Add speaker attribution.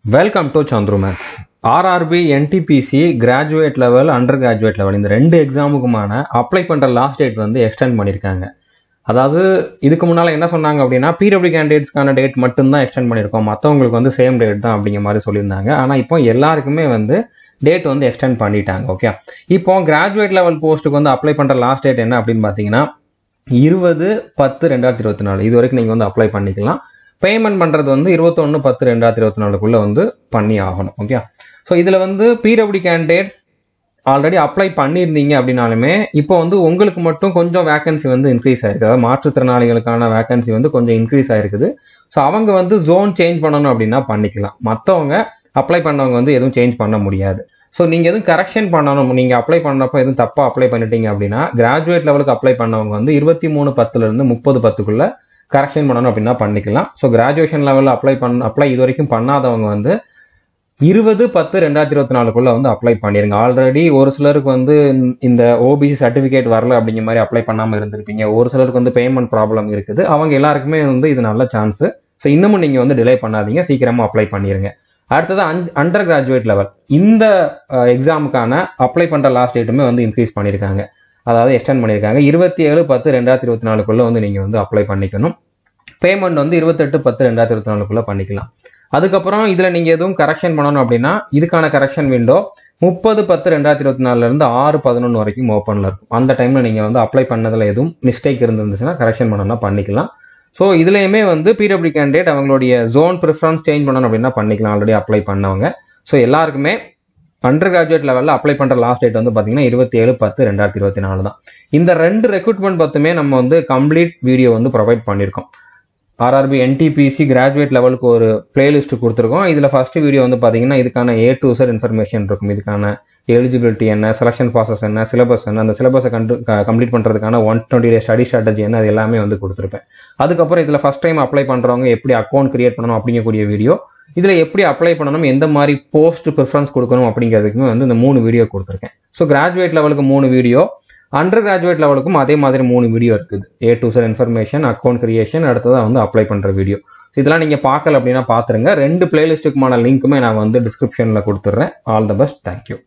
Speaker 1: Welcome to Chandru maths. RRB, NTPC graduate level, undergraduate level இந்த ரெண்டு எக்ஸாமுக்குமான apply பண்ணுற லாஸ்ட் டேட் வந்து எக்ஸ்டெண்ட் பண்ணியிருக்காங்க. அதாவது இதுக்கு முன்னால் என்ன சொன்னாங்க அப்படின்னா, பிடபிள்யூ கேண்டிடேட்ஸ்க்கான டேட் மட்டும்தான் எக்ஸ்டெண்ட் பண்ணியிருக்கோம், மற்றவங்களுக்கு வந்து சேம் டேட் தான் அப்படிங்கிற மாதிரி சொல்லியிருந்தாங்க. ஆனால் இப்போ எல்லாருக்குமே வந்து டேட் வந்து எக்ஸ்டெண்ட் பண்ணிட்டாங்க. ஓகே, இப்போ கிராஜுவேட் லெவல் போஸ்ட்டுக்கு வந்து அப்ளை பண்ணுற லாஸ்ட் டேட் என்ன அப்படின்னு பார்த்தீங்கன்னா 20/10/2024. இது வரைக்கும் நீங்கள் வந்து அப்ளை பண்ணிக்கலாம். பேமெண்ட் பண்ணுறது வந்து 21/10/2024 வந்து பண்ணி ஆகணும். ஓகே, ஸோ இதில் வந்து பிடபிள்யூ கேண்டிடேட்ஸ் ஆல்ரெடி அப்ளை பண்ணியிருந்தீங்க அப்படின்னாலுமே இப்போ வந்து உங்களுக்கு மட்டும் கொஞ்சம் வேகன்சி வந்து இன்க்ரீஸ் ஆயிருக்கு. அதாவது மாற்றுத்திறனாளிகளுக்கான வேகன்சி வந்து கொஞ்சம் இன்க்ரீஸ் ஆயிருக்குது. ஸோ அவங்க வந்து ஜோன் சேஞ்ச் பண்ணணும் அப்படின்னா பண்ணிக்கலாம். மற்றவங்க அப்ளை பண்ணவங்க வந்து எதுவும் சேஞ்ச் பண்ண முடியாது. ஸோ நீங்கள் எதுவும் கரெக்ஷன் பண்ணணும், நீங்கள் அப்ளை பண்ணப்போ எதுவும் தப்பாக அப்ளை பண்ணிட்டீங்க அப்படின்னா கிராஜுவேட் லெவலுக்கு அப்ளை பண்ணவங்க வந்து 23/10 30/10 கரெக்ஷன் பண்ணணும் அப்படின்னா பண்ணிக்கலாம். ஸோ கிராஜுவேஷன் லெவலில் அப்ளை இது வரைக்கும் பண்ணாதவங்க வந்து 20/10/2024 வந்து அப்ளை பண்ணிருங்க. ஆல்ரெடி ஒரு சிலருக்கு வந்து இந்த ஓபிசி சர்டிஃபிகேட் வரல அப்படிங்கிற மாதிரி அப்ளை பண்ணாமல் இருந்திருப்பீங்க. ஒரு சிலருக்கு வந்து பேமெண்ட் ப்ராப்ளம் இருக்குது. அவங்க எல்லாருக்குமே வந்து இது நல்ல சான்ஸ். ஸோ இன்னமும் நீங்கள் வந்து டிலே பண்ணாதீங்க, சீக்கிரமாக அப்ளை பண்ணிருங்க. அடுத்தது அண்டர் கிராஜுவேட் லெவல் இந்த எக்ஸாமுக்கான அப்ளை பண்ணுற லாஸ்ட் டேட்டுமே வந்து இன்க்ரீஸ் பண்ணியிருக்காங்க. அதாவது எக்ஸ்டெண்ட் பண்ணியிருக்காங்க. 27/10/2024 வந்து நீங்கள் வந்து அப்ளை பண்ணிக்கணும். பேமெண்ட் வந்து 28/10/2024 பண்ணிக்கலாம். அதுக்கப்புறம் இதில் நீங்கள் எதுவும் கரெக்ஷன் பண்ணணும் அப்படின்னா இதுக்கான கரெக்ஷன் விண்டோ 30/10/2024 6/11 வரைக்கும் ஓப்பனில் இருக்கும். அந்த டைமில் நீங்கள் வந்து அப்ளை பண்ணதில் எதுவும் மிஸ்டேக் இருந்துச்சுன்னா கரெக்ஷன் பண்ணணும்னா பண்ணிக்கலாம். ஸோ இதுலேயுமே வந்து பிடபிள்யூ கேண்டிடேட் அவங்களுடைய ஜோன் ப்ரிஃபரன்ஸ் சேஞ்ச் பண்ணணும் அப்படின்னா பண்ணிக்கலாம், ஆல்ரெடி அப்ளை பண்ணவங்க. ஸோ எல்லாருக்குமே அண்டர் கிராஜுவேட் லெவலில் அப்ளை பண்ணுற லாஸ்ட் டேட் வந்து பார்த்தீங்கன்னா 27/10/2024 தான். இந்த ரெண்டு ரெக்ரூட்மெண்ட் பற்றுமே நம்ம வந்து கம்ப்ளீட் வீடியோ வந்து ப்ரொவைட் பண்ணியிருக்கோம். ஆர்ஆர்பி, என்டிபிசி கிராஜுவேட் லெவலுக்கு ஒரு பிளேலிஸ்ட் கொடுத்துருக்கோம். இதில் ஃபர்ஸ்ட் வீடியோ வந்து பார்த்தீங்கன்னா இதுக்கான A to Z இன்ஃபர்மேஷன் இருக்கும். இதுக்கான எலிஜிபிலிட்டி என்ன, செலக்ஷன் ப்ராசஸ் என்ன, சிலபஸ் என்ன, அந்த சிலபஸை கம்ப்ளீட் பண்ணுறதுக்கான 120 டே ஸ்டடி ஸ்ட்ராட்டஜி என்ன, அது எல்லாமே வந்து கொடுத்துருப்பேன். அதுக்கப்புறம் இதில் ஃபர்ஸ்ட் டைம் அப்ளை பண்ணுறவங்க எப்படி அக்கௌண்ட் கிரியேட் பண்ணணும் அப்படிங்கக்கூடிய வீடியோ, இதில் எப்படி அப்ளை பண்ணணும், எந்த மாதிரி போஸ்ட் ப்ரிஃபரன்ஸ் கொடுக்கணும் அப்படிங்கிறதுக்குமே வந்து இந்த 3 வீடியோ கொடுத்துருக்கேன். ஸோ கிராஜுவேட் லெவலுக்கு 3 வீடியோ, அண்டர் கிராஜுவேட் லெவலுக்கும் அதே மாதிரி 3 வீடியோ இருக்குது. A to Z information, account creation, அடுத்ததான் வந்து அப்ளை பண்ணுற வீடியோ. இதெல்லாம் நீங்கள் பார்க்கல அப்படின்னா பார்த்துருங்க. 2 பிளேலிஸ்ட்டுக்குமான லிங்க்குமே நான் வந்து டிஸ்கிரிப்ஷனில் கொடுத்துட்றேன். All the best, thank you.